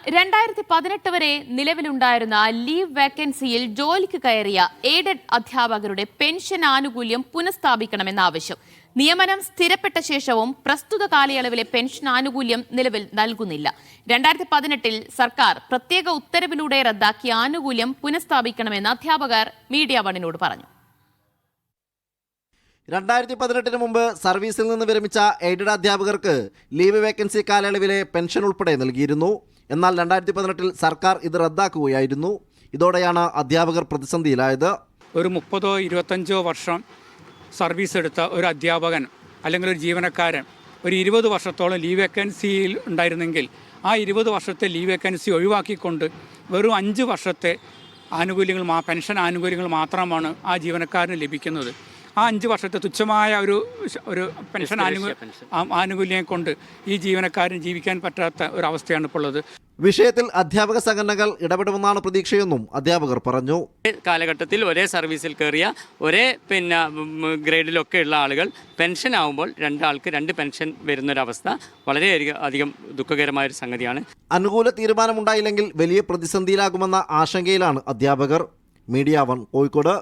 2018 വരെ നിലവിലുണ്ടായിരുന്ന ലീവ് വേക്കൻസിയിൽ ജോലിക്ക് കയറിയ എയ്ഡഡ് അധ്യാപകരുടെ പെൻഷൻ ആനുകൂല്യം പുനഃസ്ഥാപിക്കണമെന്ന ആവശ്യം. നിയമനം സ്ഥിരപ്പെട്ട ശേഷവും പ്രസ്തുത കാലയളവിലെ പെൻഷൻ ആനുകൂല്യം നിലവിൽ നൽകുന്നില്ല. 2018 സർക്കാർ പ്രത്യേക ഉത്തരവിലൂടെ റദ്ദാക്കിയ ആനുകൂല്യം പുനഃസ്ഥാപിക്കണമെന്ന് അധ്യാപകർ മീഡിയ വണ്ണിനോട് പറഞ്ഞു. 2018 മുമ്പ് സർവീസിൽ നിന്ന് വിരമിച്ച എയ്ഡഡ് അധ്യാപകർക്ക് ലീവ് വേക്കൻസി കാലയളവിലെ പെൻഷൻ ഉൾപ്പെടെ നൽകിയിരുന്നു. എന്നാൽ 2018 സർക്കാർ ഇത് റദ്ദാക്കുകയായിരുന്നു. ഇതോടെയാണ് അധ്യാപകർ പ്രതിസന്ധിയിലായത്. ഒരു 30-25 വർഷം സർവീസ് എടുത്ത ഒരു അധ്യാപകൻ അല്ലെങ്കിൽ ഒരു ജീവനക്കാരൻ ഒരു 20 വർഷത്തോളം ലീവ് വേക്കൻസിയിൽ ഉണ്ടായിരുന്നെങ്കിൽ ആ 20 വർഷത്തെ ലീവ് വേക്കൻസി ഒഴിവാക്കിക്കൊണ്ട് വെറും 5 വർഷത്തെ ആനുകൂല്യങ്ങൾ പെൻഷൻ ആനുകൂല്യങ്ങൾ മാത്രമാണ് ആ ജീവനക്കാരന് ലഭിക്കുന്നത്. ആ 5 വർഷത്തെ തുച്ഛമായ ഒരു പെൻഷൻ ആനുകൂല്യം കൊണ്ട് ഈ ജീവനക്കാരന് ജീവിക്കാൻ പറ്റാത്ത ഒരവസ്ഥയാണ് ഇപ്പോൾ ഉള്ളത്. വിഷയത്തിൽ അധ്യാപക സംഘടനകൾ ഇടപെടുമെന്നാണ് പ്രതീക്ഷയെന്നും അധ്യാപകർ പറഞ്ഞു. കാലഘട്ടത്തിൽ ഒരേ സർവീസിൽ കയറിയ ഒരേ ഗ്രേഡിലൊക്കെ ഉള്ള ആളുകൾ പെൻഷൻ ആകുമ്പോൾ 2 ആൾക്ക് 2 പെൻഷൻ വരുന്നൊരവസ്ഥ വളരെയധികം ദുഃഖകരമായൊരു സംഗതിയാണ്. അനുകൂല തീരുമാനമുണ്ടായില്ലെങ്കിൽ വലിയ പ്രതിസന്ധിയിലാകുമെന്ന ആശങ്കയിലാണ് അധ്യാപകർ. മീഡിയ 1 കോഴിക്കോട്.